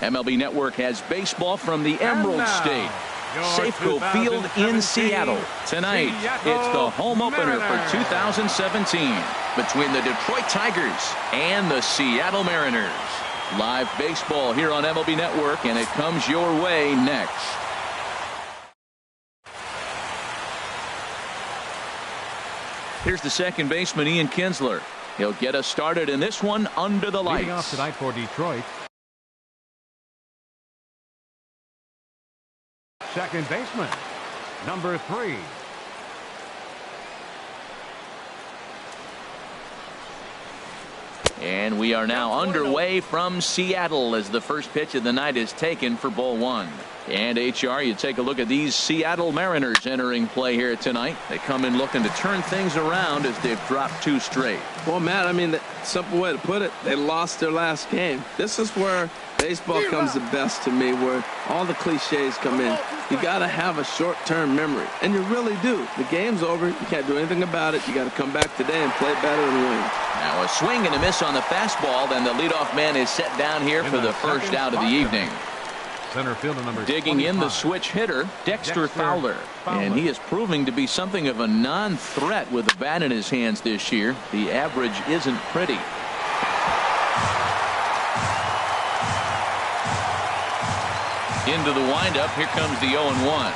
MLB Network has baseball from the Emerald State, Safeco Field in Seattle. Tonight, it's the home opener for 2017 between the Detroit Tigers and the Seattle Mariners. Live baseball here on MLB Network, and it comes your way next. Here's the second baseman, Ian Kinsler. He'll get us started in this one under the lights. Leading off tonight for Detroit, second baseman, number 3. And we are now underway from Seattle as the first pitch of the night is taken for ball 1. And HR, you take a look at these Seattle Mariners entering play here tonight. They come in looking to turn things around as they've dropped 2 straight. Well, Matt, I mean, the simple way to put it, they lost their last game. This is where baseball comes the best to me, where all the cliches come in. You got to have a short-term memory, and you really do. The game's over. You can't do anything about it. You got to come back today and play better and win. Now a swing and a miss on the fastball. Then the leadoff man is set down here for the first out of the evening. Center fielder number digging 25. in the switch hitter, Dexter Fowler. And he is proving to be something of a non-threat with the bat in his hands this year. The average isn't pretty. Into the windup. Here comes the 0-1.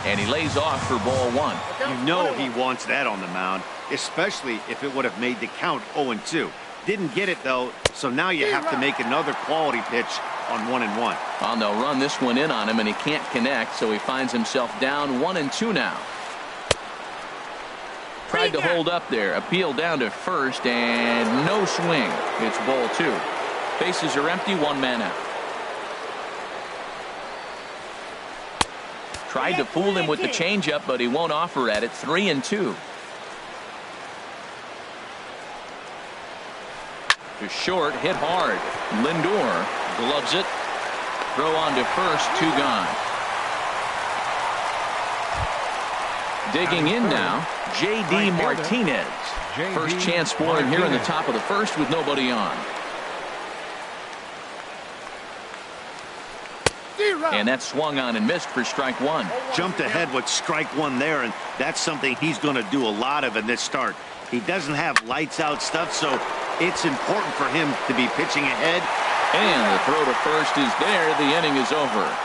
And he lays off for ball 1. You know he wants that on the mound, especially if it would have made the count 0-2. Didn't get it, though, so now you have to make another quality pitch on 1-1. Well, they'll run this one in on him, and he can't connect, so he finds himself down 1-2 now. Tried to hold up there. Appeal down to first, and no swing. It's ball 2. Bases are empty, 1 man out. Tried to fool him with the changeup, but he won't offer at it. 3-2. To short, hit hard. Lindor gloves it. Throw on to first, 2 gone. Digging in now, J.D. Martinez. First chance for him here in the top of the first with nobody on. And that swung on and missed for strike 1. Jumped ahead with strike 1 there, and that's something he's going to do a lot of in this start. He doesn't have lights out stuff, so it's important for him to be pitching ahead. And the throw to first is there. The inning is over.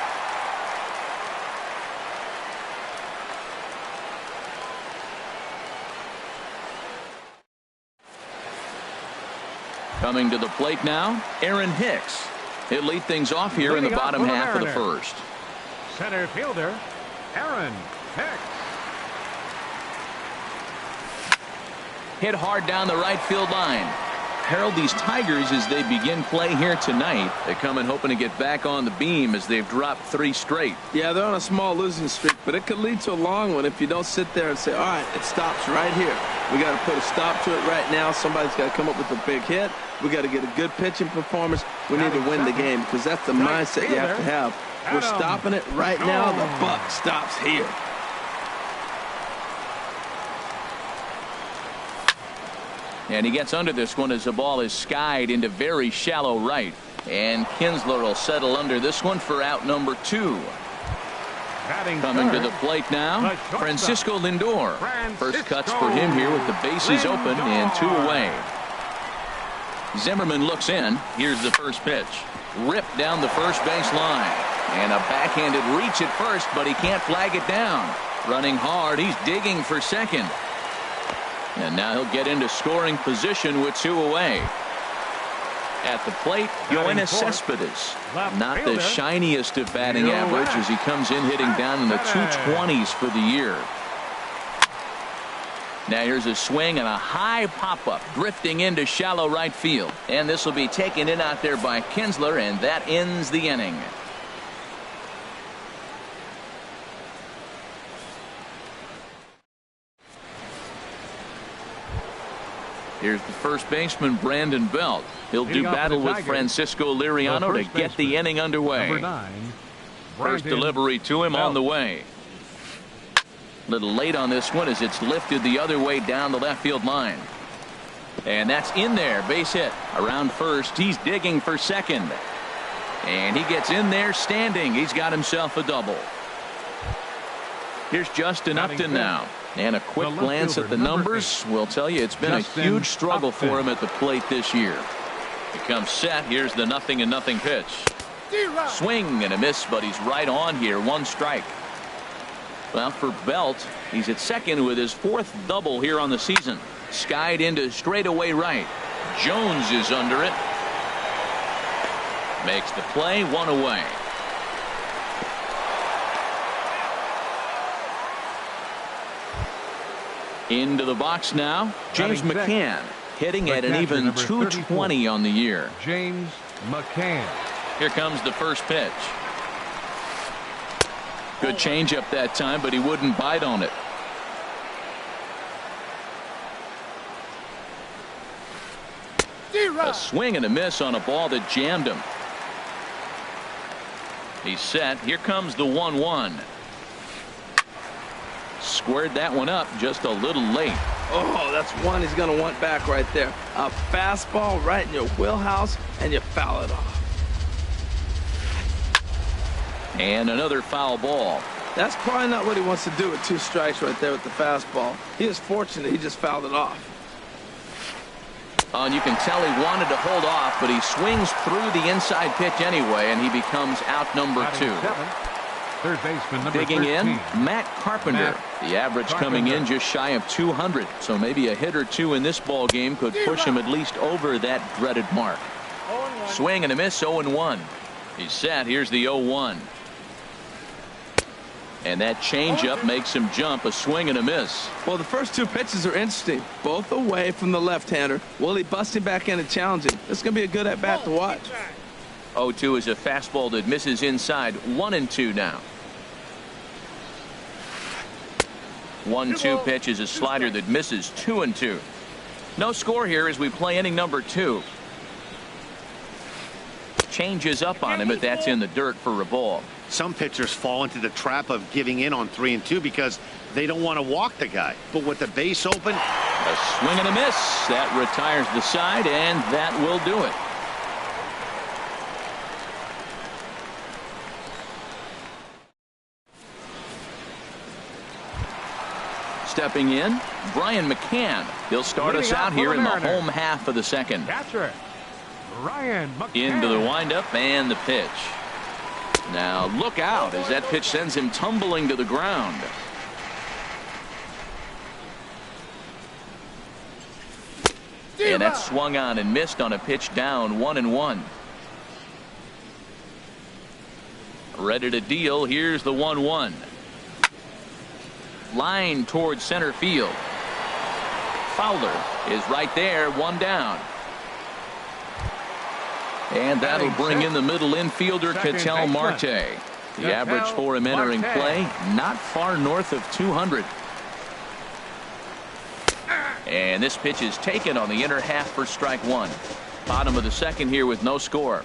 Coming to the plate now, Aaron Hicks. He'll lead things off here in the bottom half of the first. Center fielder, Aaron Hicks. Hit hard down the right field line. Harold, these Tigers, as they begin play here tonight, they come in hoping to get back on the beam as they've dropped 3 straight. Yeah, they're on a small losing streak, but it could lead to a long one if you don't sit there and say, all right, it stops right here. We got to put a stop to it right now. Somebody's got to come up with a big hit. We got to get a good pitching performance. We need to win the game because that's the mindset you have to have. We're stopping it right now. The buck stops here. And he gets under this one as the ball is skied into very shallow right. And Kinsler will settle under this one for out number 2. Coming to the plate now, Francisco Lindor. First cuts for him here with the bases open and 2 away. Zimmerman looks in. Here's the first pitch. Ripped down the first base line. And a backhanded reach at first, but he can't flag it down. Running hard, he's digging for second. And now he'll get into scoring position with 2 away. At the plate, Yoenis Cespedes. Not the shiniest of batting average as he comes in hitting down in the 220s for the year. Now here's a swing and a high pop-up drifting into shallow right field. And this will be taken in out there by Kinsler, and that ends the inning. Here's the first baseman, Brandon Belt. He'll do battle with Francisco Liriano to get the inning underway. First delivery to him on the way. Little late on this one as it's lifted the other way down the left field line. And that's in there. Base hit. Around first. He's digging for second. And he gets in there standing. He's got himself a double. Here's Justin Upton now. And a quick glance at the numbers will tell you it's been a huge struggle for him at the plate this year. He comes set. Here's the 0-0 pitch. Swing and a miss, but he's right on here. One strike. Well, for Belt, he's at second with his 4th double here on the season. Skied into straightaway right. Jones is under it. Makes the play, 1 away. Into the box now, James McCann, hitting at an even 220 on the year. James McCann. Here comes the first pitch. Good changeup that time, but he wouldn't bite on it. A swing and a miss on a ball that jammed him. He's set. Here comes the 1-1. Squared that one up just a little late. Oh, that's one he's going to want back right there. A fastball right in your wheelhouse, and you foul it off. And another foul ball. That's probably not what he wants to do with 2 strikes right there with the fastball. He is fortunate he just fouled it off. Oh, and you can tell he wanted to hold off, but he swings through the inside pitch anyway, and he becomes out number 2. Third baseman number Digging 13. in, Matt Carpenter. The average coming in just shy of 200, so maybe a hit or 2 in this ball game could push him at least over that dreaded mark. Swing and a miss, 0-1. He's set. Here's the 0-1. And that changeup makes him jump. A swing and a miss. Well, the first 2 pitches are interesting. Both away from the left-hander. Will he bust him back in and challenge him? This is going to be a good at-bat to watch. 0-2 is a fastball that misses inside. 1-2 now. 1-2 pitch is a slider that misses. 2-2. No score here as we play inning number 2. Changes up on him, but that's in the dirt for a ball. Some pitchers fall into the trap of giving in on 3-2 because they don't want to walk the guy. But with the base open, a swing and a miss. That retires the side, and that will do it. Stepping in, Brian McCann. He'll start us out here in the home half of the second. Catcher, Brian McCann. Into the windup and the pitch. Now look out as that pitch sends him tumbling to the ground. And that swung on and missed on a pitch down. 1-1. Ready to deal. Here's the 1-1. Line towards center field. Fowler is right there. 1 down. And that'll bring in the middle infielder, Ketel Marte. The average for him entering play, not far north of 200. And this pitch is taken on the inner half for strike 1. Bottom of the second here with no score.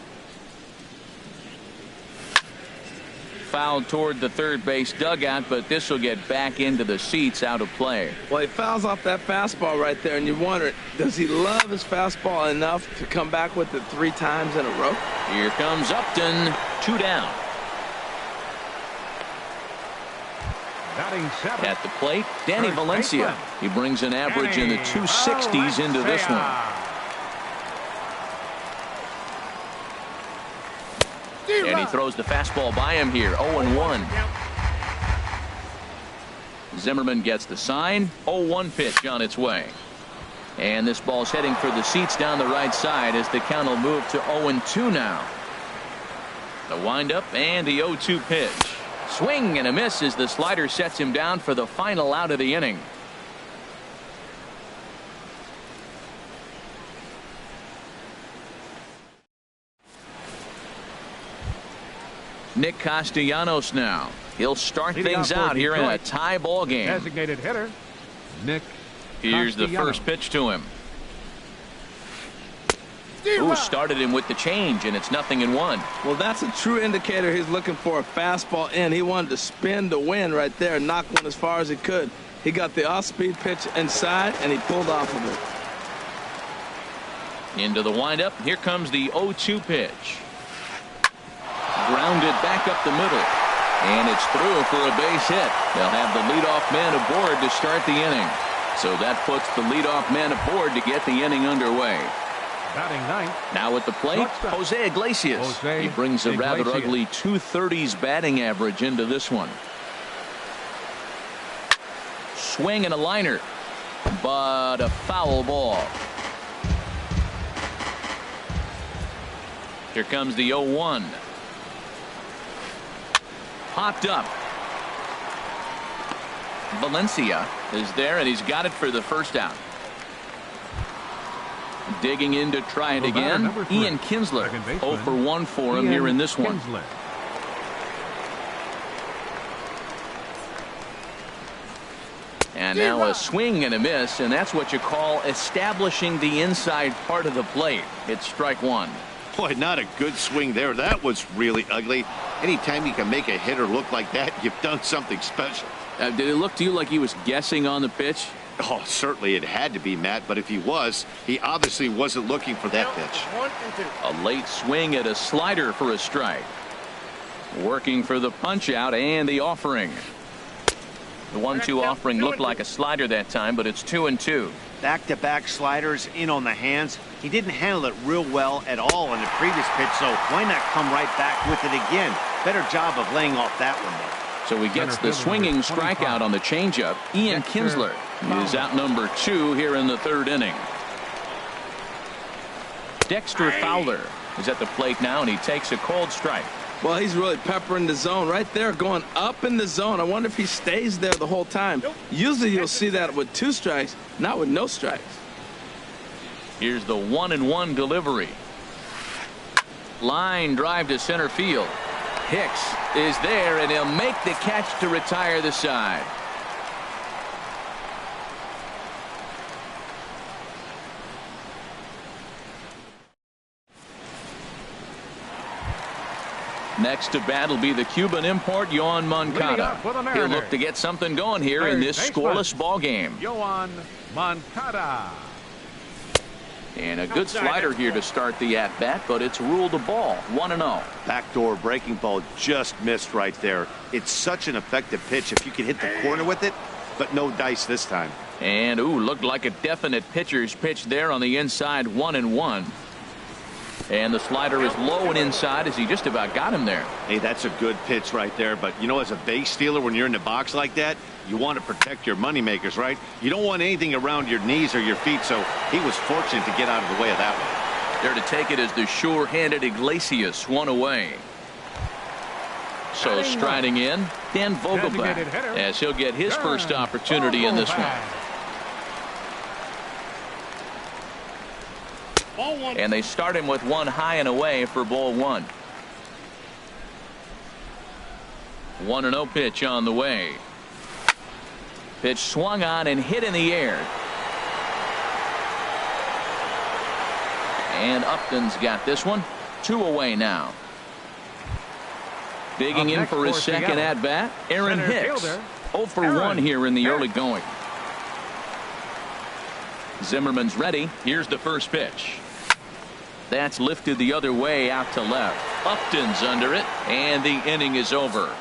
Fouled toward the third base dugout, but this will get back into the seats, out of play. Well, he fouls off that fastball right there, and you wonder, does he love his fastball enough to come back with it 3 times in a row? Here comes Upton. 2 down. At the plate, Danny Valencia. He brings an average in the 260s into this one. And he throws the fastball by him here. 0-1. Zimmerman gets the sign. 0-1 pitch on its way. And this ball's heading for the seats down the right side as the count will move to 0-2 now. The windup and the 0-2 pitch. Swing and a miss as the slider sets him down for the final out of the inning. Nick Castellanos now. He'll start things out here in a tie ball game. Designated hitter, Nick. Here's the first pitch to him. Ooh, started him with the change, and it's 0-1. Well, that's a true indicator he's looking for a fastball in. He wanted to spin to win right there and knock one as far as he could. He got the off-speed pitch inside, and he pulled off of it. Into the windup. Here comes the 0-2 pitch. Grounded back up the middle. And it's through for a base hit. They'll have the leadoff man aboard to start the inning. So that puts the leadoff man aboard to get the inning underway. Batting ninth. Now at the plate, Jose Iglesias. He brings a rather ugly .230s batting average into this one. Swing and a liner, but a foul ball. Here comes the 0-1. Popped up. Valencia is there, and he's got it for the first out. Digging in to try it again. Ian Kinsler. 0 for 1 for him here in this one. And now a swing and a miss, and that's what you call establishing the inside part of the plate. It's strike one. Boy, not a good swing there. That was really ugly. Anytime you can make a hitter look like that, you've done something special. Did it look to you like he was guessing on the pitch? Oh, certainly it had to be, Matt, but if he was, he obviously wasn't looking for that pitch. A late swing at a slider for a strike. Working for the punch out and the offering. The 1-2 offering looked like a slider that time, but it's 2-2. Back-to-back sliders in on the hands. He didn't handle it real well at all in the previous pitch, so why not come right back with it again? Better job of laying off that one there. So he gets the swinging strikeout on the changeup. Ian Kinsler is out number 2 here in the third inning. Dexter Fowler is at the plate now, and he takes a cold strike. Well, he's really peppering the zone right there, going up in the zone. I wonder if he stays there the whole time. Usually you'll see that with 2 strikes, not with no strikes. Here's the 1-1 delivery. Line drive to center field. Hicks is there, and he'll make the catch to retire the side. Next to bat will be the Cuban import, Yoan Moncada. He'll look to get something going here in this scoreless ball game. Yoan Moncada. And a good slider here to start the at-bat, but it's ruled a ball. 1-0. Backdoor breaking ball just missed right there. It's such an effective pitch if you can hit the corner with it, but no dice this time. And, ooh, looked like a definite pitcher's pitch there on the inside. 1-1. And the slider is low and inside as he just about got him there. Hey, that's a good pitch right there. But, you know, as a base stealer, when you're in the box like that, you want to protect your moneymakers, right? You don't want anything around your knees or your feet, so he was fortunate to get out of the way of that one. There to take it is the sure-handed Iglesias, 1 away. So striding in, Dan Vogelbach, as he'll get his first opportunity in this one. And they start him with 1 high and away for ball 1. 1-0 pitch on the way. Pitch swung on and hit in the air. And Upton's got this one. 2 away now. Digging in for his second at bat, Aaron Hicks. 0 for 1 here in the early going. Zimmerman's ready. Here's the first pitch. That's lifted the other way out to left. Upton's under it, and the inning is over.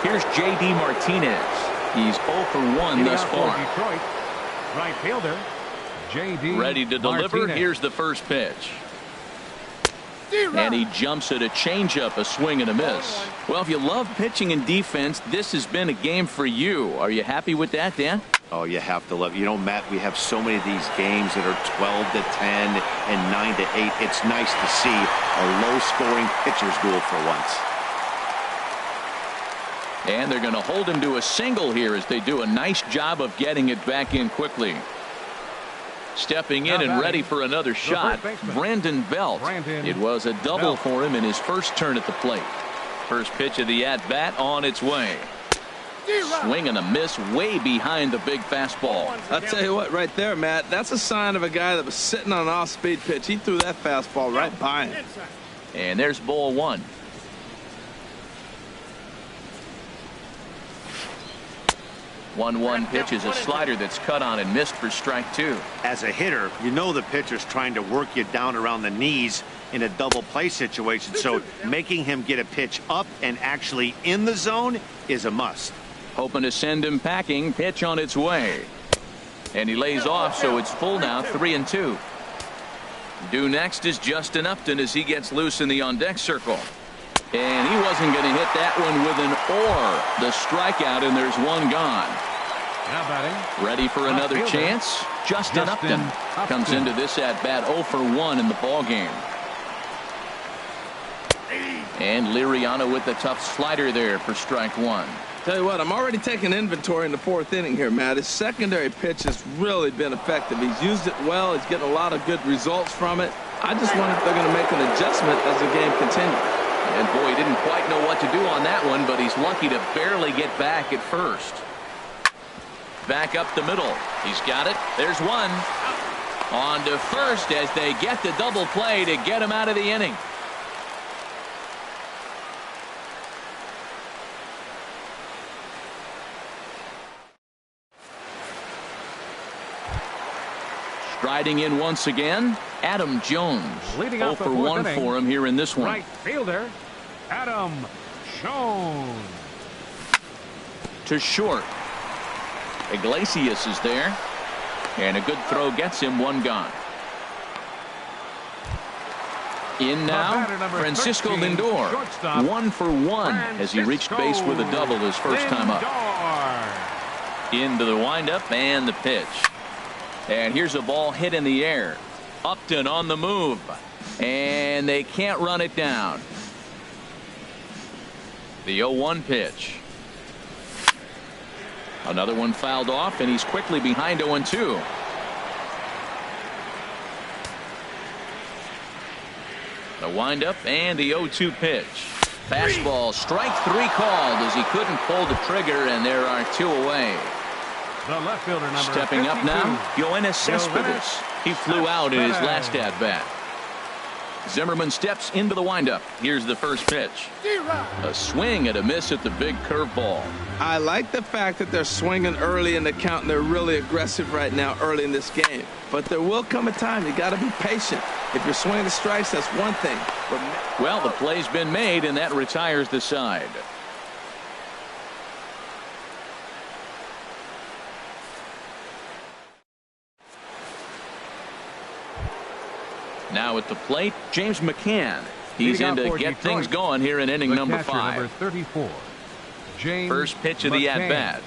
Here's J.D. Martinez. He's 0 for 1 thus far. Detroit, right fielder, J.D. Ready to deliver. Martinez. Here's the first pitch. And he jumps at a changeup, a swing and a miss. Well, if you love pitching and defense, this has been a game for you. Are you happy with that, Dan? Oh, you have to love it. You know, Matt, we have so many of these games that are 12 to 10 and 9 to 8. It's nice to see a low-scoring pitcher's duel for once. And they're going to hold him to a single here as they do a nice job of getting it back in quickly. Stepping in and ready for another shot, Brandon Belt. It was a double for him in his first turn at the plate. First pitch of the at-bat on its way. Swing and a miss way behind the big fastball. I'll tell you what, right there, Matt, that's a sign of a guy that was sitting on an off-speed pitch. He threw that fastball right by him. And there's ball one. 1-1 pitch is a slider that's cut on and missed for strike two. As a hitter, you know the pitcher's trying to work you down around the knees in a double play situation, so making him get a pitch up and actually in the zone is a must. Hoping to send him packing. Pitch on its way. And he lays off, so it's full now, 3-2. Due next is Justin Upton as he gets loose in the on-deck circle. And he wasn't going to hit that one with an or. The strikeout, and there's one gone. Now batting. Ready for another chance? Justin Upton comes into this at-bat 0 for 1 in the ball game. And Liriano with the tough slider there for strike one. Tell you what, I'm already taking inventory in the fourth inning here, Matt. His secondary pitch has really been effective. He's used it well. He's getting a lot of good results from it. I just wonder if they're going to make an adjustment as the game continues. And boy, he didn't quite know what to do on that one, but he's lucky to barely get back at first. Back up the middle. He's got it. There's one. On to first as they get the double play to get him out of the inning. Striding in once again, Adam Jones. Leading 0 off the for fourth 1 inning. for him here in this one. Right fielder, Adam Jones. To short. Iglesias is there. And a good throw gets him, one gone. In now, Francisco 13, Lindor. shortstop, 1 for 1 as he reached base with a double his first time up. Lindor. Into the windup and the pitch. And here's a ball hit in the air. Upton on the move. And they can't run it down. The 0-1 pitch. Another one fouled off, and he's quickly behind 0-2. The windup and the 0-2 pitch. Fastball, strike three called as he couldn't pull the trigger, and there are two away. The left fielder number Stepping up 52, now, Yoenis Cespedes. He flew out in his last at bat. Zimmerman steps into the windup. Here's the first pitch. A swing and a miss at the big curveball. I like the fact that they're swinging early in the count and they're really aggressive right now early in this game. But there will come a time you got to be patient. If you're swinging the strikes, that's one thing. But well, the play's been made, and that retires the side. Now at the plate, James McCann. He's in to get things going here in inning number 5. Number 34, James First pitch of the at-bat.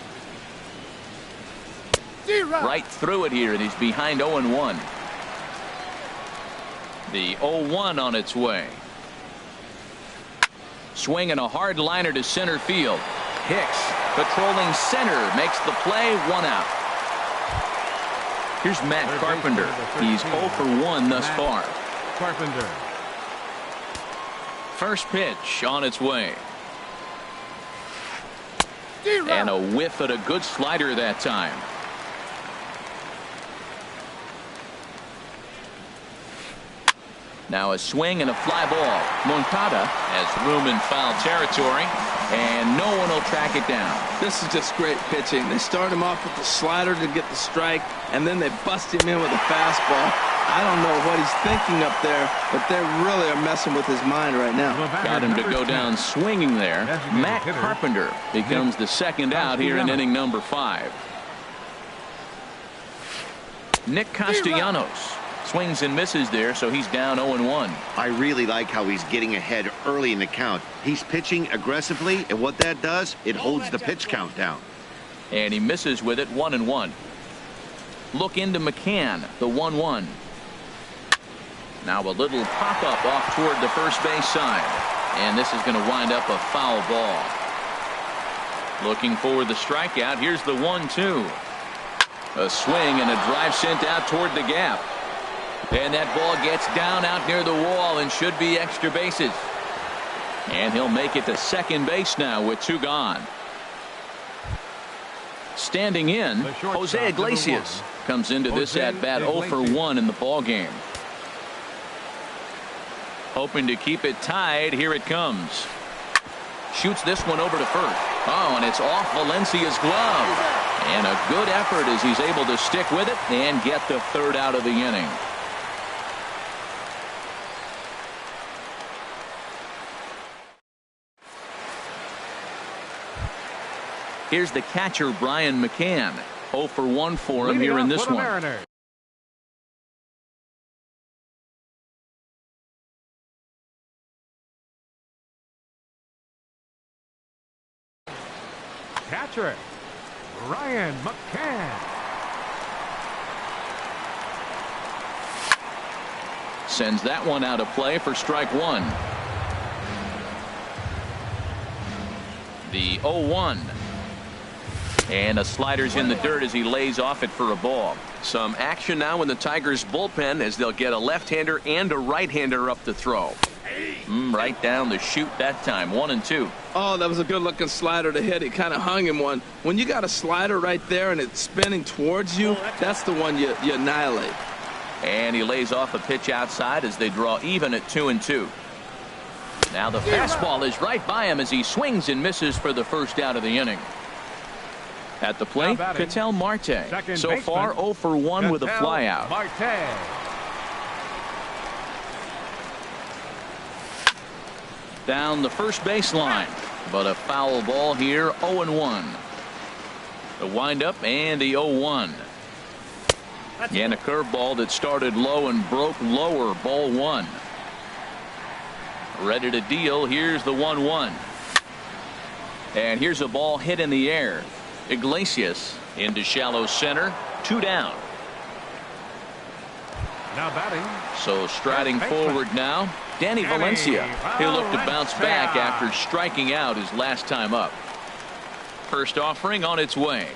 Right through it here, and he's behind 0-1. The 0-1 on its way. Swinging a hard liner to center field. Hicks patrolling center makes the play, 1 out. Here's Matt Carpenter. He's 0 for 1 thus far. Carpenter. First pitch on its way. And a whiff at a good slider that time. Now a swing and a fly ball. Moncada has room in foul territory, and no one will track it down. this is just great pitching. They start him off with the slider to get the strike, and then they bust him in with a fastball. I don't know what he's thinking up there, but they really are messing with his mind right now. Got him to go down swinging there. Matt Carpenter becomes the second out here in inning number 5. Nick Castellanos swings and misses there, so he's down 0-1. I really like how he's getting ahead early in the count. He's pitching aggressively, and what that does, it holds the pitch count down. And he misses with it, 1-1. Look into McCann, the 1-1. Now a little pop-up off toward the first base side. And this is going to wind up a foul ball. Looking for the strikeout. Here's the 1-2. A swing and a drive sent out toward the gap. And that ball gets down out near the wall and should be extra bases. And he'll make it to second base now with 2 gone. Standing in, Jose Iglesias comes into this at bat 0 for 1 in the ball game. Hoping to keep it tied. Here it comes. Shoots this one over to first. Oh, and it's off Valencia's glove. And a good effort as he's able to stick with it and get the third out of the inning. Here's the catcher, Brian McCann. 0 for 1 for him here in this one. Catcher, Brian McCann. Sends that one out of play for strike one. The 0-1. And a slider's in the dirt as he lays off it for a ball. Some action now in the Tigers bullpen as they'll get a left-hander and a right-hander up to throw. Right down the chute that time. 1-2. Oh, that was a good-looking slider to hit. He kind of hung him one. When you got a slider right there and it's spinning towards you, that's the one you annihilate. And he lays off a pitch outside as they draw even at 2-2. Now the fastball is right by him as he swings and misses for the first out of the inning. At the plate, Ketel Marte. So far, 0 for 1 with a flyout. Down the first baseline, but a foul ball here. 0-1. The windup and the 0-1. And a curveball that started low and broke lower. Ball 1. Ready to deal. Here's the 1-1. And here's a ball hit in the air. Iglesias into shallow center. 2 down. Now batting. So striding forward now, Danny Valencia. He'll look to bounce back after striking out his last time up. First offering on its way.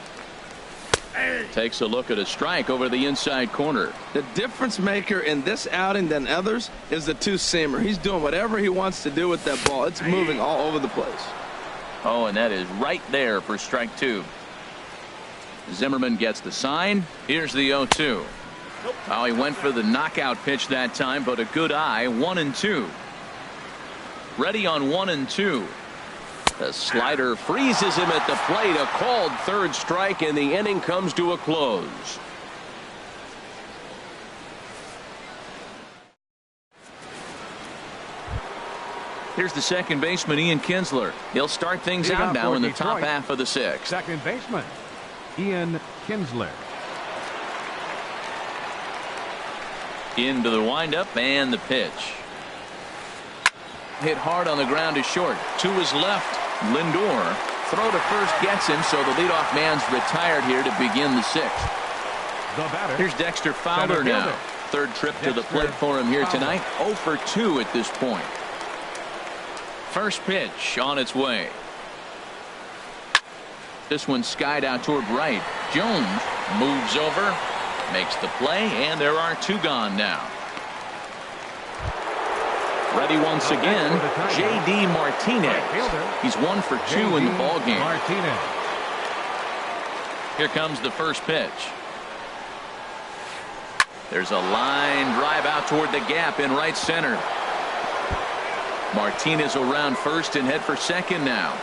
Takes a look at a strike over the inside corner. The difference maker in this outing than others is the two-seamer. He's doing whatever he wants to do with that ball. It's moving all over the place. Oh, and that is right there for strike 2. Zimmerman gets the sign. Here's the 0-2. Oh, he went for the knockout pitch that time, but a good eye. 1-2. Ready on 1-2. The slider freezes him at the plate. A called third strike, and the inning comes to a close. Here's the second baseman, Ian Kinsler. He'll start things out now in the top half of the 6th. Second baseman, Ian Kinsler. Into the windup and the pitch. Hit hard on the ground to short. To his left. Lindor. Throw to first gets him, so the leadoff man's retired here to begin the 6th. Here's Dexter Fowler now. Third trip to the plate for him here tonight. 0 for 2 at this point. First pitch on its way. This one skied out toward right. Jones moves over, makes the play, and there are 2 gone now. Ready once again, J.D. Martinez. He's 1 for 2 in the ball game. Here comes the first pitch. There's a line drive out toward the gap in right center. Martinez around first and head for second now.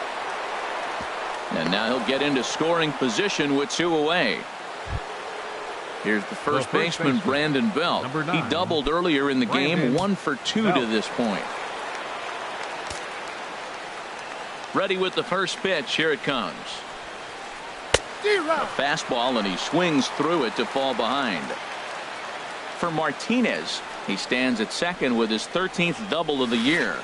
And now he'll get into scoring position with 2 away. Here's the first baseman, Brandon Belt. He doubled earlier in the game. 1 for 2 to this point. Ready with the first pitch. Here it comes. A fastball, and he swings through it to fall behind. For Martinez, he stands at second with his 13th double of the year.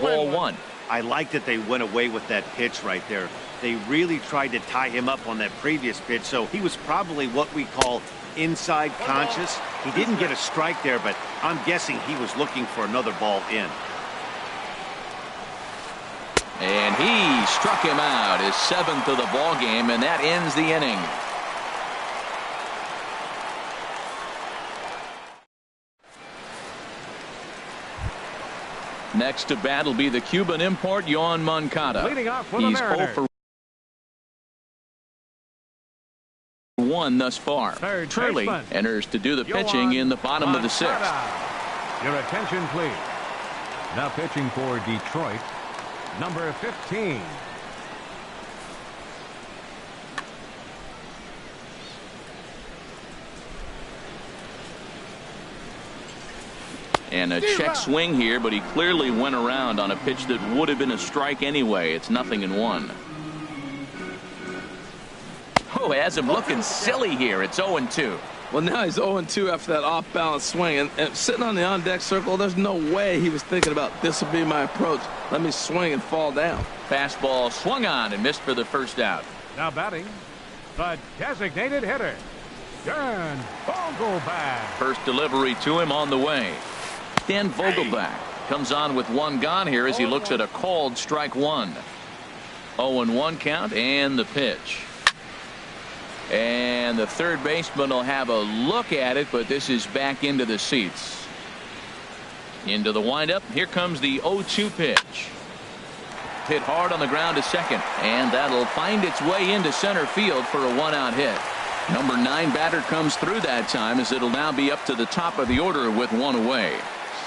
Ball 1. I like that they went away with that pitch right there. They really tried to tie him up on that previous pitch, so he was probably what we call inside conscious. He didn't get a strike there, but I'm guessing he was looking for another ball in. And he struck him out, his 7th of the ball game, and that ends the inning. Next to bat will be the Cuban import, Yoan Moncada. He's 0 for 1 thus far. Turley enters to do the pitching in the bottom of the 6th. Your attention, please. Now pitching for Detroit, number 15. And a check swing here, but he clearly went around on a pitch that would have been a strike anyway. It's 0-1. Oh, has him looking silly here. It's 0-2. Well, now he's 0-2 after that off-balance swing. And sitting on the on-deck circle, there's no way he was thinking about this will be my approach. Let me swing and fall down. Fastball swung on and missed for the first out. Now batting, the designated hitter, Dan Vogelback. First delivery to him on the way. Dan Vogelback comes on with one gone here as he looks at a called strike one. 0-1 count and the pitch. And the third baseman will have a look at it, but this is back into the seats. Into the windup. Here comes the 0-2 pitch. Hit hard on the ground to second, and that'll find its way into center field for a one-out hit. Number 9 batter comes through that time as it'll now be up to the top of the order with one away.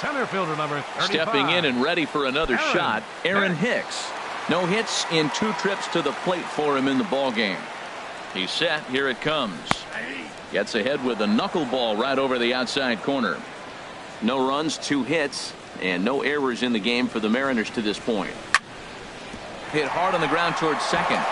Center fielder number 35. Stepping in and ready for another shot, Aaron Hicks. No hits in 2 trips to the plate for him in the ball game. He's set. Here it comes. Gets ahead with a knuckleball right over the outside corner. No runs, 2 hits, and no errors in the game for the Mariners to this point. Hit hard on the ground towards second.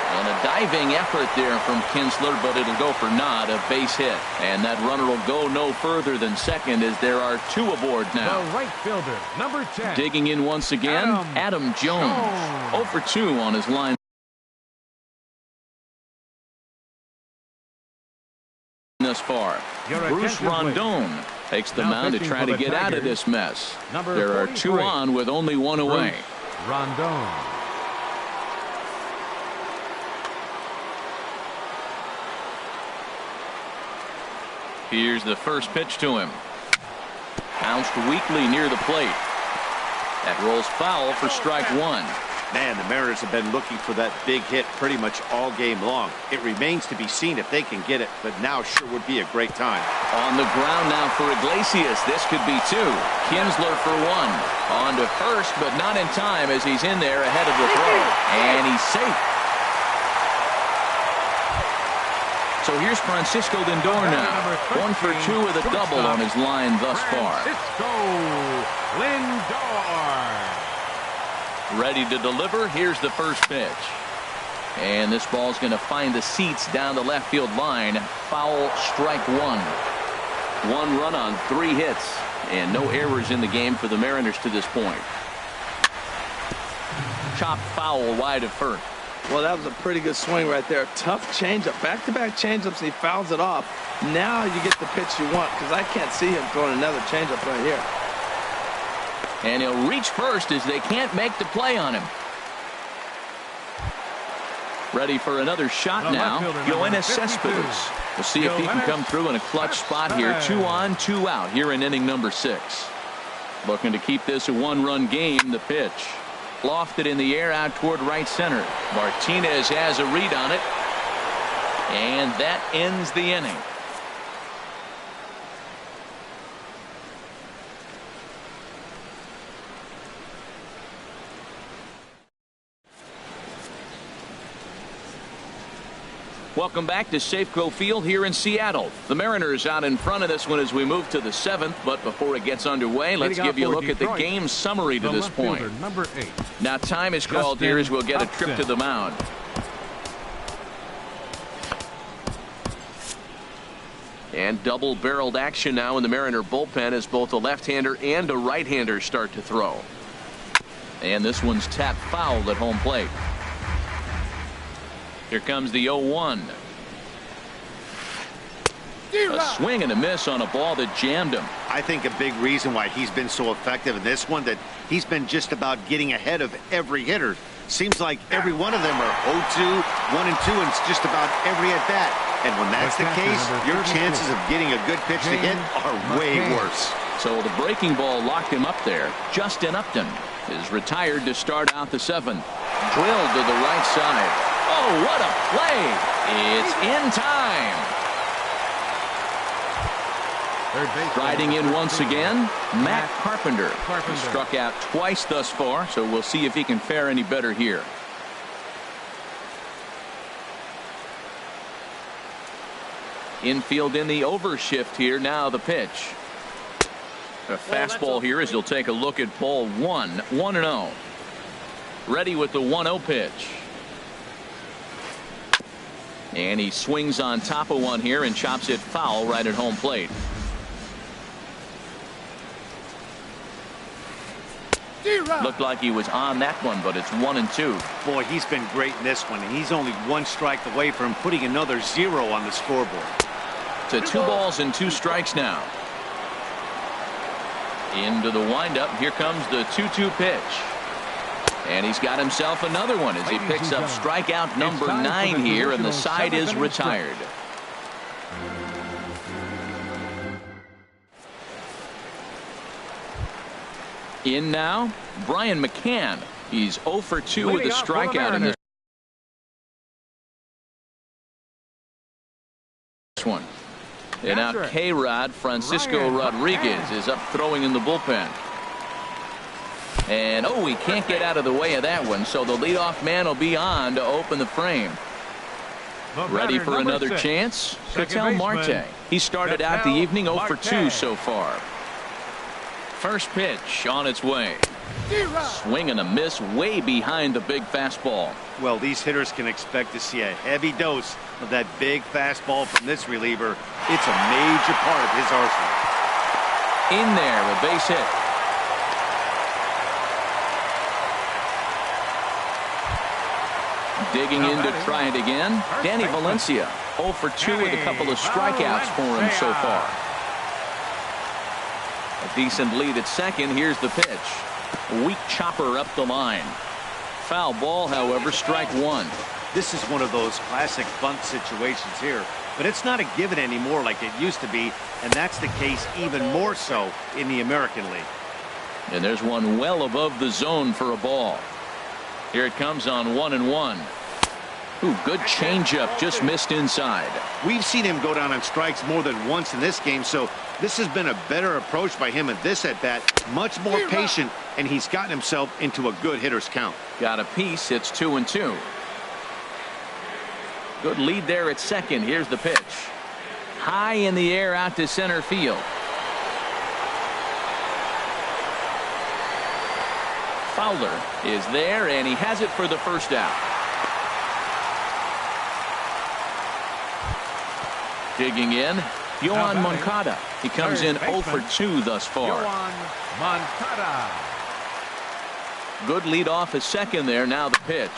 And a diving effort there from Kinsler, but it'll go for naught, a base hit. And that runner will go no further than second as there are 2 aboard now. The right fielder, number 10. Digging in once again, Adam Jones. 0 for 2 on his line thus far. Bruce Rondon takes the mound to try to get out of this mess. There are 2 on with only 1 away. Rondon. Here's the first pitch to him. Bounced weakly near the plate. That rolls foul for strike 1. Man, the Mariners have been looking for that big hit pretty much all game long. It remains to be seen if they can get it, but now sure would be a great time. On the ground now for Iglesias. This could be 2. Kinsler for 1. On to first, but not in time as he's in there ahead of the throw. And he's safe. So here's Francisco Lindor now. 1 for 2 with a double on his line thus far. Francisco Lindor. Ready to deliver. Here's the first pitch. And this ball's going to find the seats down the left field line. Foul, strike 1. 1 run on 3 hits. And no errors in the game for the Mariners to this point. Chopped foul wide of first. Well, that was a pretty good swing right there. Tough changeup. Back-to-back changeups, and he fouls it off. Now you get the pitch you want, because I can't see him throwing another changeup right here. And he'll reach first as they can't make the play on him. Ready for another shot now. Yoenis Cespedes. We'll see if he can come through in a clutch spot here. 2 on, 2 out here in inning number 6. Looking to keep this a 1-run game. The pitch. Lofted in the air out toward right center. Martinez has a read on it. And that ends the inning. Welcome back to Safeco Field here in Seattle. The Mariners out in front of this one as we move to the 7th. But before it gets underway, let's give you a look at the game summary to this point. Number 8. Now time is called here as we'll get a trip to the mound. And double-barreled action now in the Mariner bullpen as both a left-hander and a right-hander start to throw. And this one's tapped foul at home plate. Here comes the 0-1. A swing and a miss on a ball that jammed him. I think a big reason why he's been so effective in this one, that he's been just about getting ahead of every hitter. Seems like every one of them are 0-2, 1 and 2, and it's just about every at bat. And when that's the case, your chances of getting a good pitch to hit are way worse. So the breaking ball locked him up there. Justin Upton is retired to start out the 7th. Drilled to the right side. Oh, what a play. It's in time. Riding in once again, Matt Carpenter. He struck out twice thus far, so we'll see if he can fare any better here. Infield in the overshift here. Now the pitch. A fastball here as he'll take a look at ball one. 1-0. Ready with the 1-0 pitch. And he swings on top of one here and chops it foul right at home plate. Looked like he was on that one, but it's 1-2. Boy, he's been great in this one, and he's only one strike away from putting another 0 on the scoreboard. To 2 balls and 2 strikes now. Into the windup. Here comes the 2-2 pitch. And he's got himself another one as he picks up strikeout number 9 here, and the side is retired. In now, Brian McCann. He's 0 for 2 with a strikeout in this one. And now K-Rod Francisco Rodriguez is up throwing in the bullpen. And oh, he can't get out of the way of that one, so the leadoff man will be on to open the frame. Ready for another chance? Ketel Marte. He started out the evening 0 for 2 so far. First pitch on its way. Swing and a miss way behind the big fastball. Well, these hitters can expect to see a heavy dose of that big fastball from this reliever. It's a major part of his arsenal. In there, a base hit. Digging in to try it again. Danny Valencia 0 for 2 with a couple of strikeouts for him so far. A decent lead at second. Here's the pitch. A weak chopper up the line. Foul ball, however, strike 1. This is one of those classic bunt situations here, but it's not a given anymore like it used to be, and that's the case even more so in the American League. And there's one well above the zone for a ball. Here it comes on 1-1. Ooh, good changeup, just missed inside. We've seen him go down on strikes more than once in this game, so this has been a better approach by him at this at-bat. Much more patient, and he's gotten himself into a good hitter's count. Got a piece. It's 2-2. Good lead there at second. Here's the pitch. High in the air out to center field. Fowler is there, and he has it for the first out. Digging in, Yoan Moncada. He comes in 0 for 2 thus far. Moncada. Good lead off at second there. Now the pitch.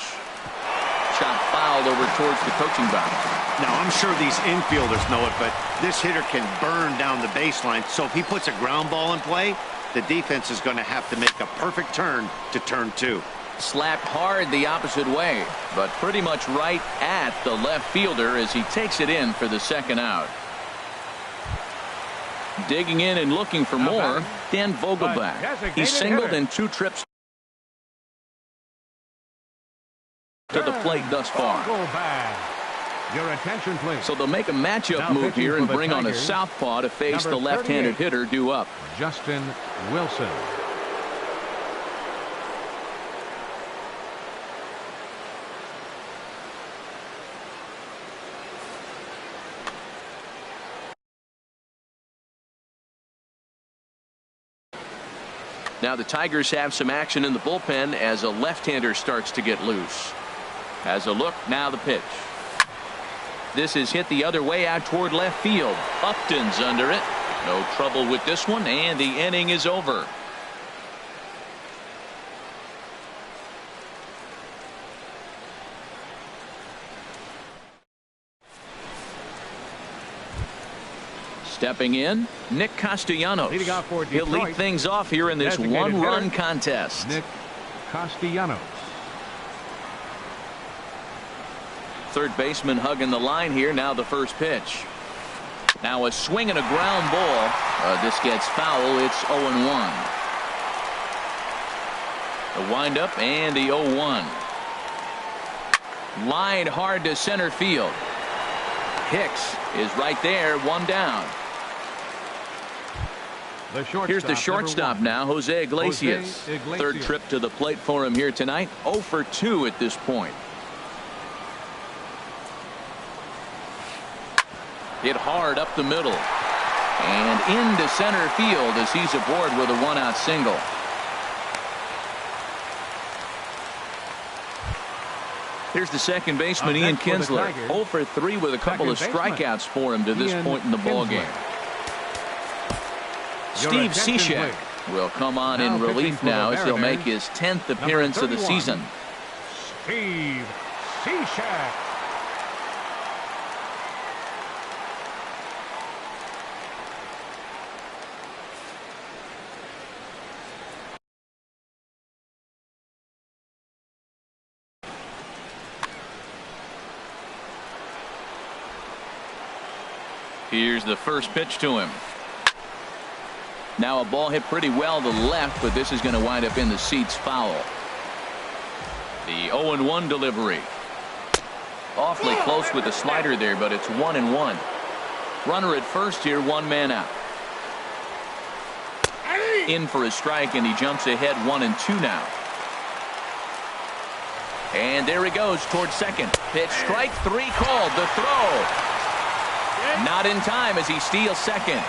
Shot fouled over towards the coaching box. Now, I'm sure these infielders know it, but this hitter can burn down the baseline. So if he puts a ground ball in play, the defense is going to have to make a perfect turn to turn 2. Slapped hard the opposite way, but pretty much right at the left fielder as he takes it in for the second out. Digging in and looking for more, Dan Vogelbach. He's singled in 2 trips to the plate thus far. Your attention, please. So they'll make a matchup move here and bring on a southpaw to face the left-handed hitter due up. Justin Wilson. Now the Tigers have some action in the bullpen as a left-hander starts to get loose. Has a look, now the pitch. This is hit the other way out toward left field. Upton's under it. No trouble with this one, and the inning is over. Stepping in, Nick Castellanos. He'll lead things off here in this one-run contest. Nick Castellanos. Third baseman hugging the line here. Now the first pitch. Now a swing and a ground ball. This gets foul. It's 0-1. The windup and the 0-1. Line hard to center field. Hicks is right there, one down. Here's the shortstop now, Jose Iglesias. Third trip to the plate for him here tonight. 0 for 2 at this point. Hit hard up the middle. And into center field as he's aboard with a one-out single. Here's the second baseman, Ian Kinsler. 0 for 3 with a couple of strikeouts for him to this point in the ballgame. Steve Cishek will come on in relief now as he'll make his 10th appearance of the season. Steve Cishek. Here's the first pitch to him. Now a ball hit pretty well to the left, but this is going to wind up in the seats foul. The 0-1 delivery. Awfully close with the slider there, but it's 1-1. Runner at first here, one man out. In for a strike, and he jumps ahead 1-2 now. And there he goes towards second. Pitch, strike 3 called. The throw. Not in time as he steals second.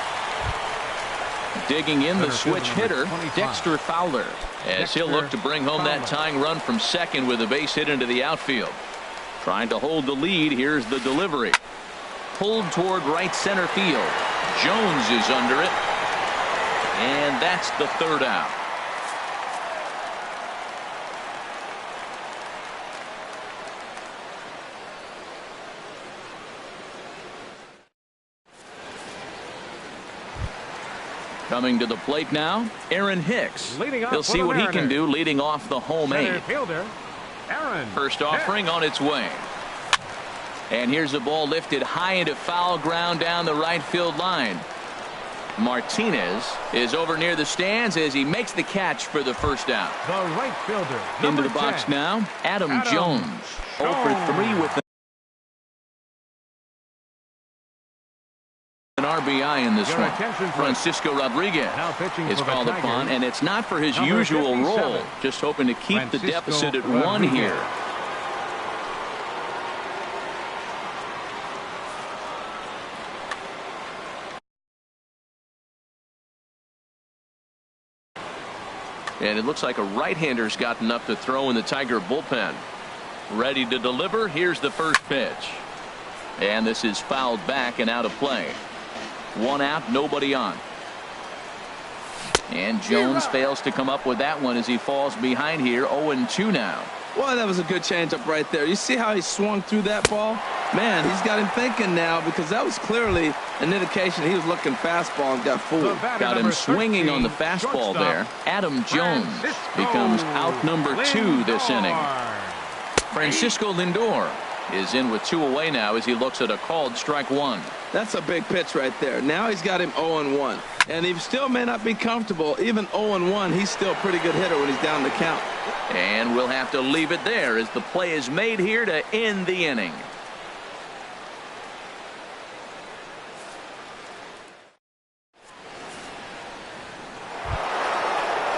Digging in the switch hitter, Dexter Fowler, as he'll look to bring home that tying run from second with a base hit into the outfield. Trying to hold the lead. Here's the delivery. Pulled toward right center field. Jones is under it. And that's the third out. Coming to the plate now, Aaron Hicks. He'll see what he can do leading off the home eight. First offering on its way. And here's a ball lifted high into foul ground down the right field line. Martinez is over near the stands as he makes the catch for the first out. The right fielder. Into the box now, Adam Jones. 0 for 3 with an RBI in this one. Francisco Rodriguez is called upon, and it's not for his usual role. Just hoping to keep the deficit at 1 here. And it looks like a right-hander's gotten up to throw in the Tiger bullpen. Ready to deliver. Here's the first pitch. And this is fouled back and out of play. 1 out, nobody on. And Jones fails to come up with that one as he falls behind here. 0-2 now. Well, that was a good changeup right there. You see how he swung through that ball? Man, he's got him thinking now, because that was clearly an indication he was looking fastball and got fooled. Got him swinging on the fastball there. Adam Jones becomes out number 2 this inning. Francisco Lindor is in with 2 away now as he looks at a called strike 1. That's a big pitch right there. Now he's got him 0-1. And he still may not be comfortable. Even 0-1, he's still a pretty good hitter when he's down the count. And we'll have to leave it there as the play is made here to end the inning.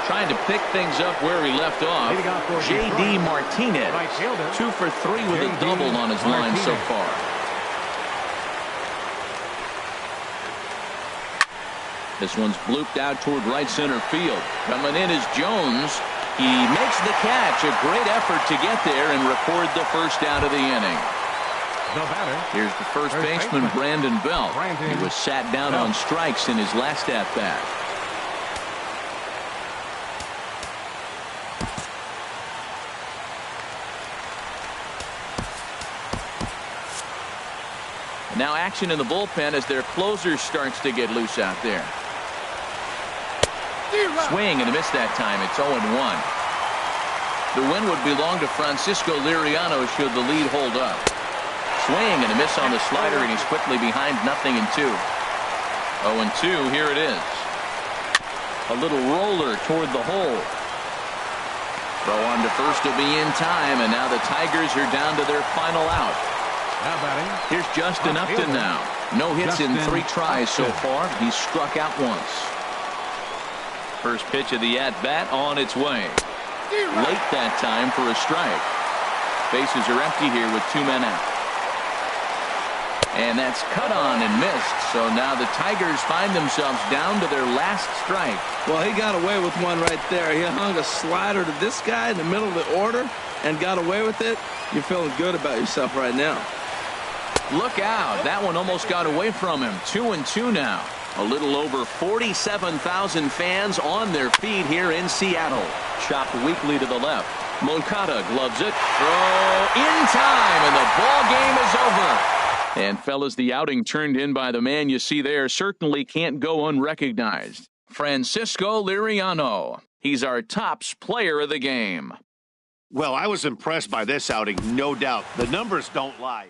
Trying to pick things up where he left off. J.D. Martinez, 2 for 3 with a double on his line so far. This one's blooped out toward right center field. Coming in is Jones. He makes the catch. A great effort to get there and record the first out of the inning. Here's the first baseman, Brandon Belt. He was sat down on strikes in his last at-bat. Now action in the bullpen as their closer starts to get loose out there. Swing and a miss that time. It's 0-1. The win would belong to Francisco Liriano should the lead hold up. Swing and a miss on the slider, and he's quickly behind 0-2. 0-2, here it is. A little roller toward the hole. Throw on to first to be in time, and now the Tigers are down to their final out. Here's Justin Upton now. No hits in 3 tries so far. He's struck out once. First pitch of the at-bat on its way. Late that time for a strike. Bases are empty here with 2 men out. And that's cut on and missed. So now the Tigers find themselves down to their last strike. Well, he got away with one right there. He hung a slider to this guy in the middle of the order and got away with it. You're feeling good about yourself right now. Look out. That one almost got away from him. 2-2 now. A little over 47,000 fans on their feet here in Seattle. Chopped weakly to the left. Moncada gloves it. Throw in time, and the ball game is over. And fellas, the outing turned in by the man you see there certainly can't go unrecognized. Francisco Liriano. He's our tops player of the game. Well, I was impressed by this outing, no doubt. The numbers don't lie.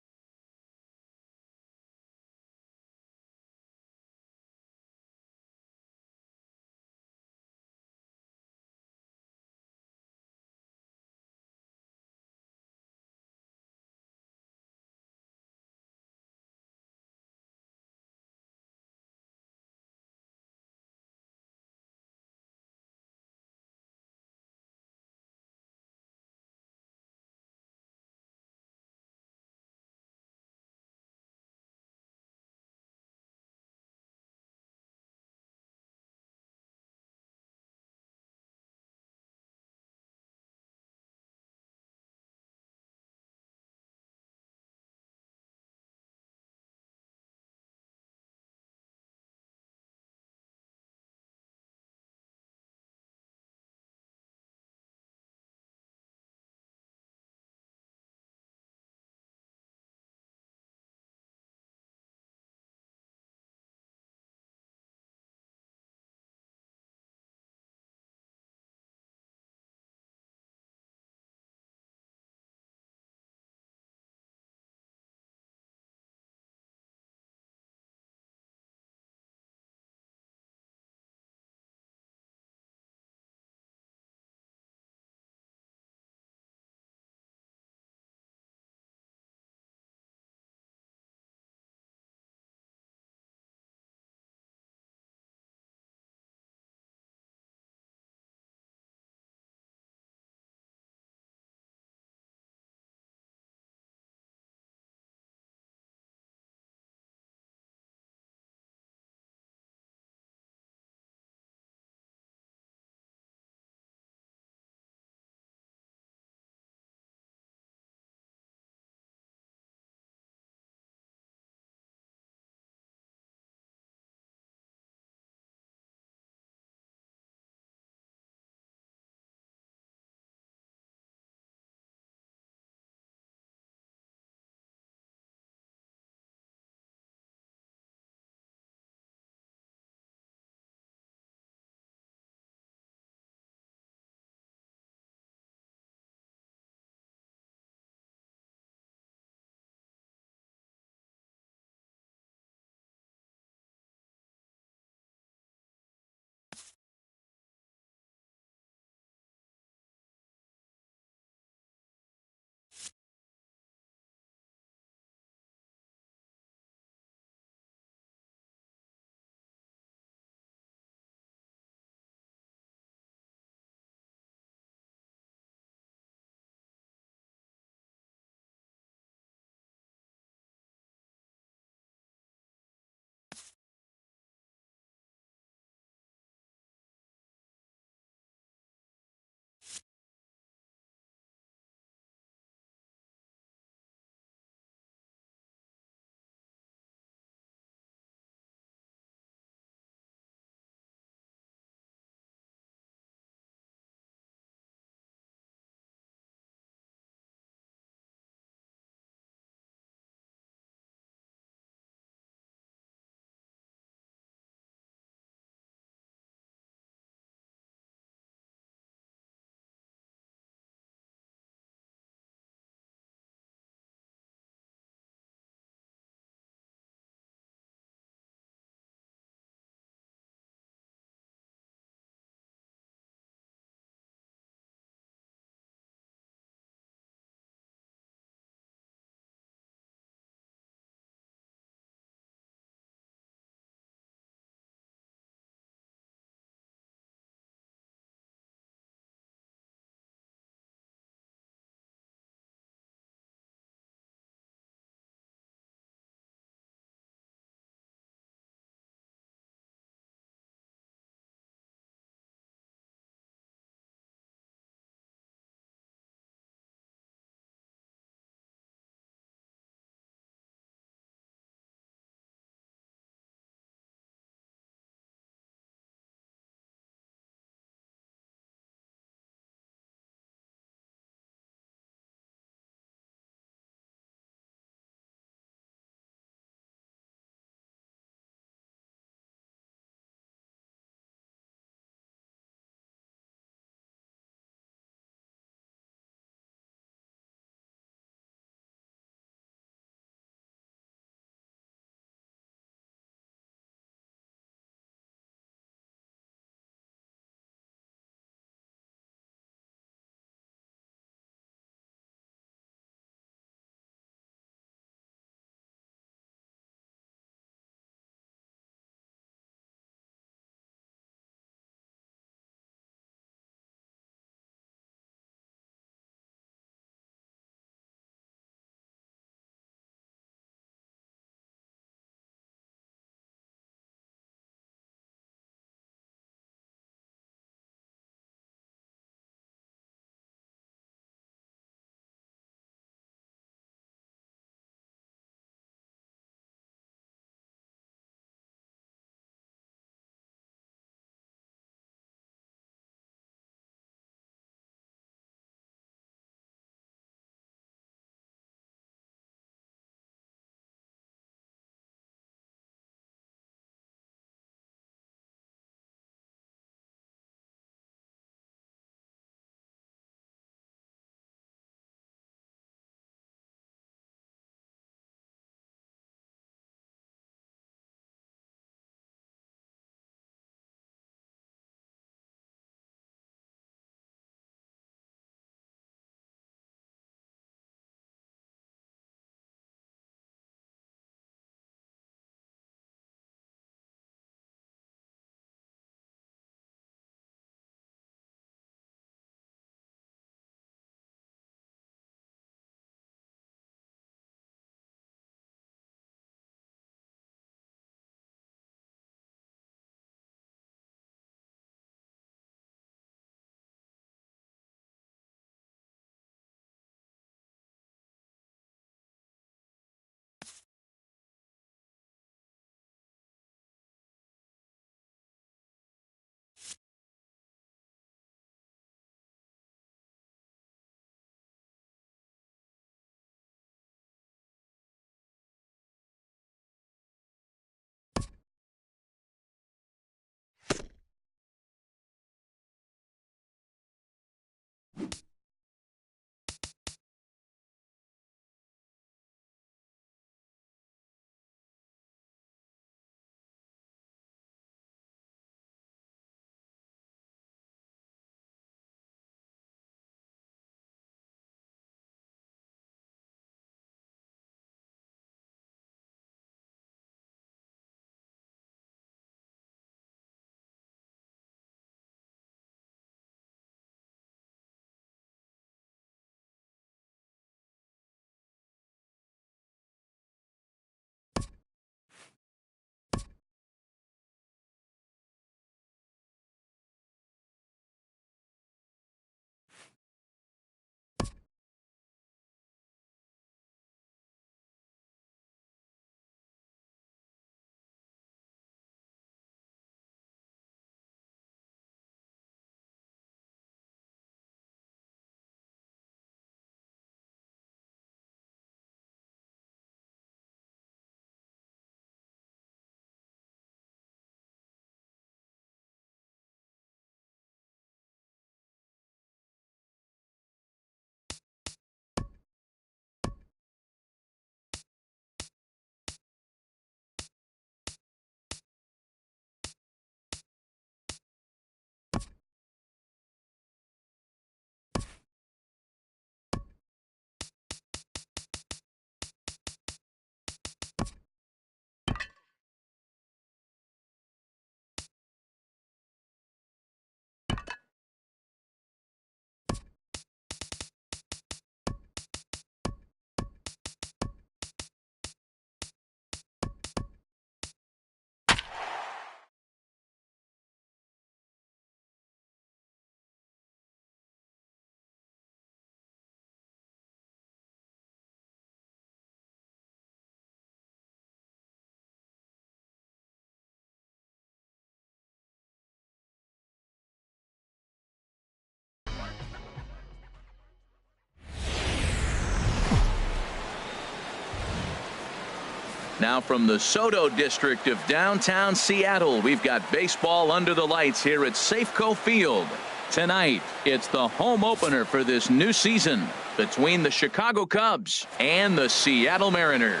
Now from the Soto district of downtown Seattle, we've got baseball under the lights here at Safeco Field. Tonight, it's the home opener for this new season between the Chicago Cubs and the Seattle Mariners.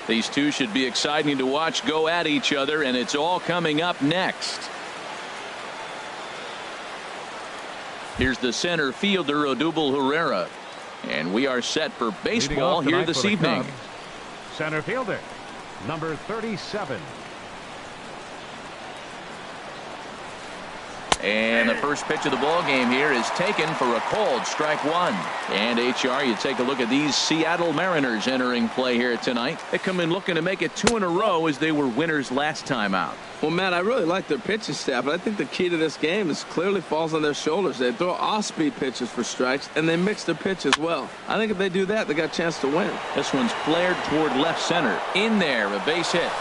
These two should be exciting to watch go at each other, and it's all coming up next. Here's the center fielder, Odubel Herrera. And we are set for baseball here this evening. Cubs, center fielder, number 37. And the first pitch of the ball game here is taken for a called strike one. And HR, you take a look at these Seattle Mariners entering play here tonight. They come in looking to make it 2 in a row as they were winners last time out. Well, Matt, I really like their pitching staff, but I think the key to this game is clearly falls on their shoulders. They throw off-speed pitches for strikes, and they mix their pitch as well. I think if they do that, they got a chance to win. This one's flared toward left center. In there, a base hit.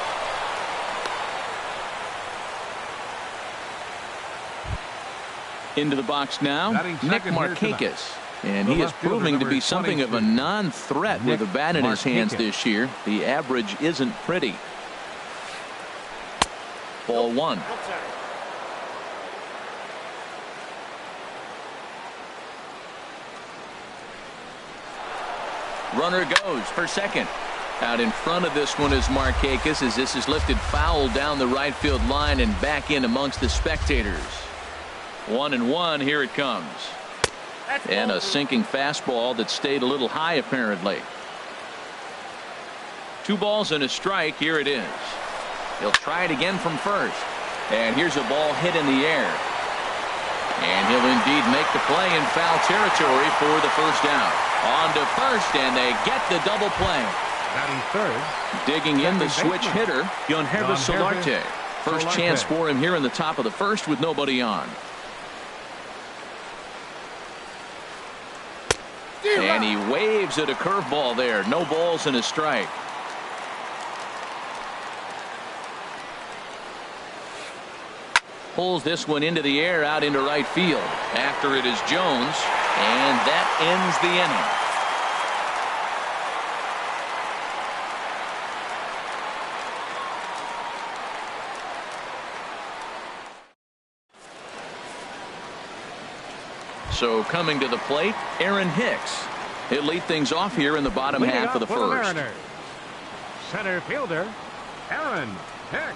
Into the box now, Nick Markakis. And he is proving to be something of a non-threat with a bat in his hands this year. The average isn't pretty. Ball one. Runner goes for second. Out in front of this one is Markakis as this is lifted foul down the right field line and back in amongst the spectators. 1-1, here it comes. And a sinking fastball that stayed a little high apparently. 2 balls and a strike. Here it is. He'll try it again from first. And here's a ball hit in the air. And he'll indeed make the play in foul territory for the first out. On to first, and they get the double play. Batting third. Digging in the switch hitter, Yonhervis Solarte. First chance for him here in the top of the first with nobody on. And he waves at a curveball there. No balls and a strike. Pulls this one into the air out into right field. After it is Jones. And that ends the inning. So coming to the plate, Aaron Hicks. He'll lead things off here in the bottom half of the first. Center fielder, Aaron Hicks.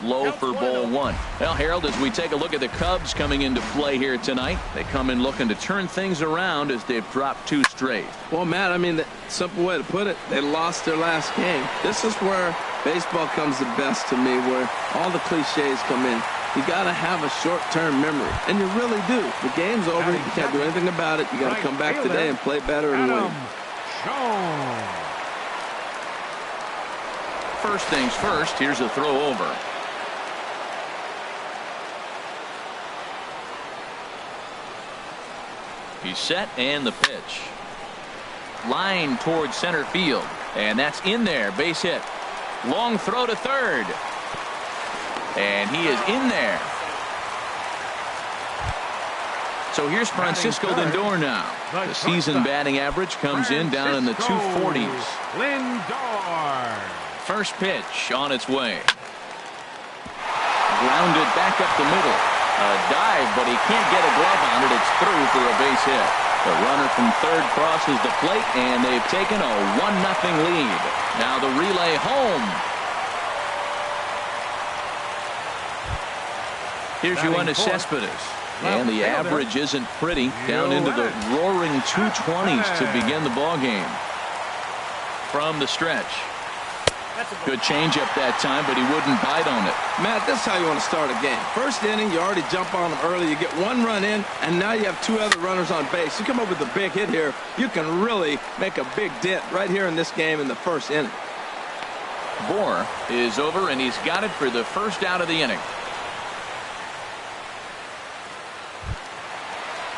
Low for ball one. Well, Harold, as we take a look at the Cubs coming into play here tonight, they come in looking to turn things around as they've dropped 2 straight. Well, Matt, I mean, the simple way to put it, they lost their last game. This is where baseball comes the best to me, where all the cliches come in. You got to have a short-term memory, and you really do. The game's over. You can't do anything about it. You got to come back today and play better and win. First things first, here's a throw over. He's set, and the pitch. Line towards center field, and that's in there. Base hit. Long throw to third. And he is in there. So here's Francisco Lindor now. The season batting average comes in down in the 240s. Lindor. First pitch on its way. Grounded back up the middle. A dive, but he can't get a glove on it. It's through for a base hit. The runner from third crosses the plate, and they've taken a 1-0 lead. Now the relay home. Here's Yoenis Cespedes. And the average isn't pretty. Down into the roaring 220s to begin the ball game. From the stretch. Good changeup that time, but he wouldn't bite on it. Matt, this is how you want to start a game. First inning, you already jump on them early. You get 1 run in, and now you have 2 other runners on base. You come up with a big hit here, you can really make a big dent right here in this game in the first inning. Bohr is over, and he's got it for the first out of the inning.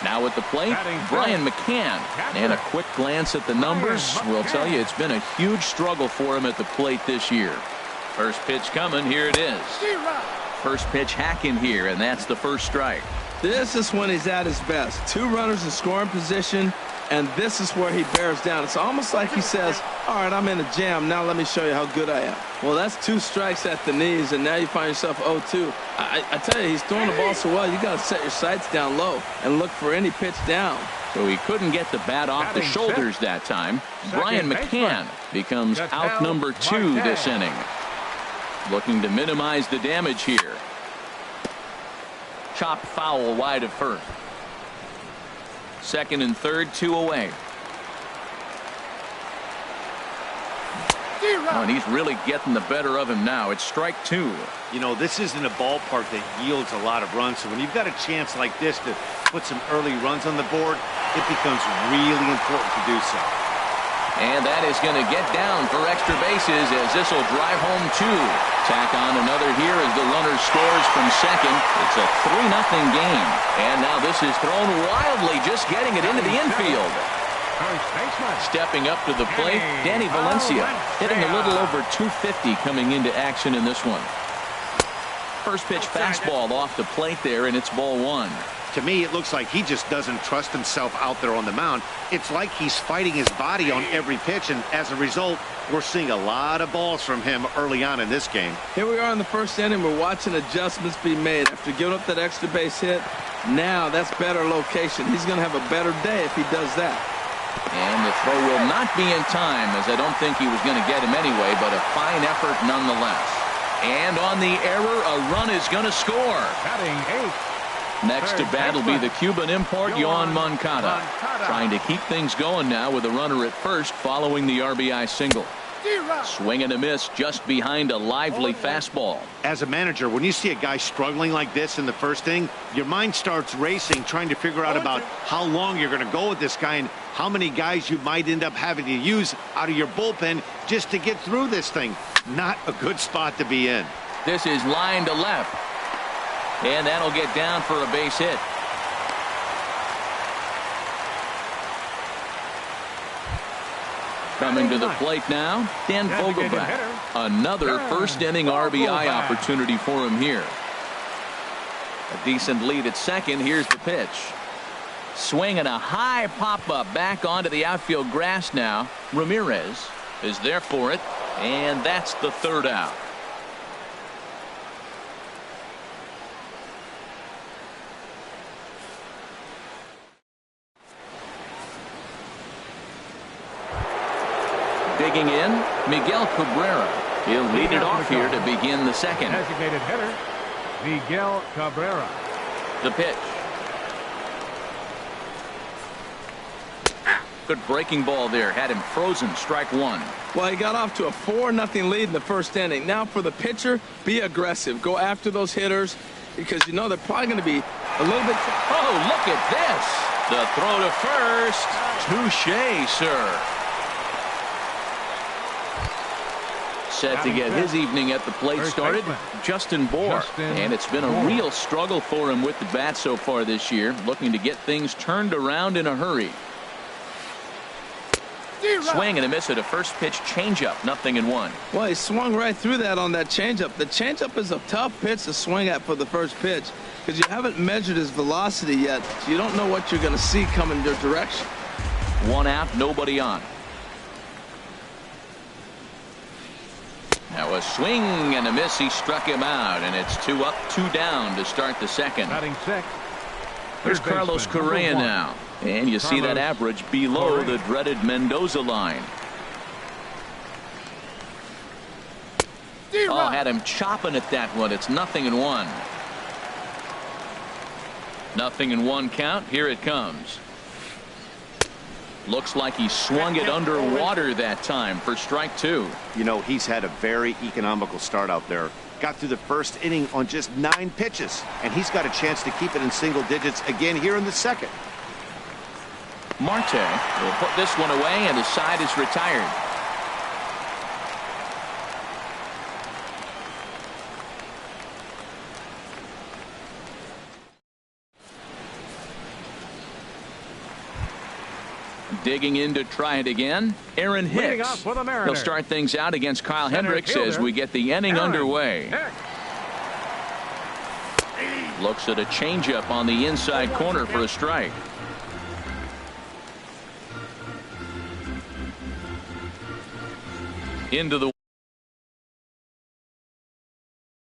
Now at the plate, Brian McCann. And a quick glance at the numbers will tell you it's been a huge struggle for him at the plate this year. First pitch coming. Here it is. First pitch hacking here, and that's the first strike. This is when he's at his best. 2 runners in scoring position. And this is where he bears down. It's almost like he says, all right, I'm in a jam. Now let me show you how good I am. Well, that's 2 strikes at the knees, and now you find yourself 0-2. I tell you, he's throwing the ball so well, you got to set your sights down low and look for any pitch down. So he couldn't get the bat off the shoulders that time. Brian McCann becomes out number 2 this inning. Looking to minimize the damage here. Chopped foul wide of first. Second and third, 2 away. Oh, and he's really getting the better of him now. It's strike 2. You know, this isn't a ballpark that yields a lot of runs. So when you've got a chance like this to put some early runs on the board, it becomes really important to do so. And that is going to get down for extra bases as this will drive home 2. Tack on another here as the runner scores from second. It's a 3-0 game. And now this is thrown wildly, just getting it into the infield. Stepping up to the plate, Danny Valencia, hitting a little over 250 coming into action in this one. First pitch fastball off the plate there, and it's ball 1. To me, it looks like he just doesn't trust himself out there on the mound. It's like he's fighting his body on every pitch, and as a result, we're seeing a lot of balls from him early on in this game. Here we are in the first inning. We're watching adjustments be made. After giving up that extra base hit, now that's better location. He's going to have a better day if he does that. And the throw will not be in time, as I don't think he was going to get him anyway, but a fine effort nonetheless. And on the error, a run is going to score. Batting 8. Next to bat will be the Cuban import, Yoan Moncada. Trying to keep things going now with a runner at first following the RBI single. Swing and a miss just behind a lively fastball. As a manager, when you see a guy struggling like this in the first inning, your mind starts racing, trying to figure out about how long you're going to go with this guy and how many guys you might end up having to use out of your bullpen just to get through this thing. Not a good spot to be in. This is line to left. And that'll get down for a base hit. Coming to the plate now, Dan Vogelbach. Another first inning RBI opportunity for him here. A decent lead at second. Here's the pitch. Swing and a high pop up back onto the outfield grass now. Ramirez is there for it, and that's the third out. Digging in, Miguel Cabrera. He'll lead it off here to begin the second. Designated hitter, Miguel Cabrera. The pitch. Good breaking ball there. Had him frozen. Strike 1. Well, he got off to a 4-0 lead in the first inning. Now for the pitcher, be aggressive. Go after those hitters because you know they're probably going to be a little bit. Oh, look at this. The throw to first. Touché, sir. Set to get his evening at the plate started, Justin Bour. And it's been a real struggle for him with the bat so far this year, looking to get things turned around in a hurry. Swing and a miss at a first pitch changeup, 0-1. Well, he swung right through that on that changeup. The changeup is a tough pitch to swing at for the first pitch because you haven't measured his velocity yet, so you don't know what you're going to see coming your direction. 1 out, nobody on. Now a swing and a miss. He struck him out, and it's 2 up, 2 down to start the second. Batting 6. Here's Carlos Correa now. And you see that average below the dreaded Mendoza line. Oh, had him chopping at that one. It's 0-1. 0-1 count. Here it comes. Looks like he swung it underwater that time for strike 2. You know, he's had a very economical start out there. Got through the first inning on just 9 pitches, and he's got a chance to keep it in single digits again here in the second. Marte will put this one away, and his side is retired. Digging in to try it again, Aaron Hicks. He'll start things out against Kyle Hendricks as we get the inning underway. Looks at a changeup on the inside corner for a strike. into the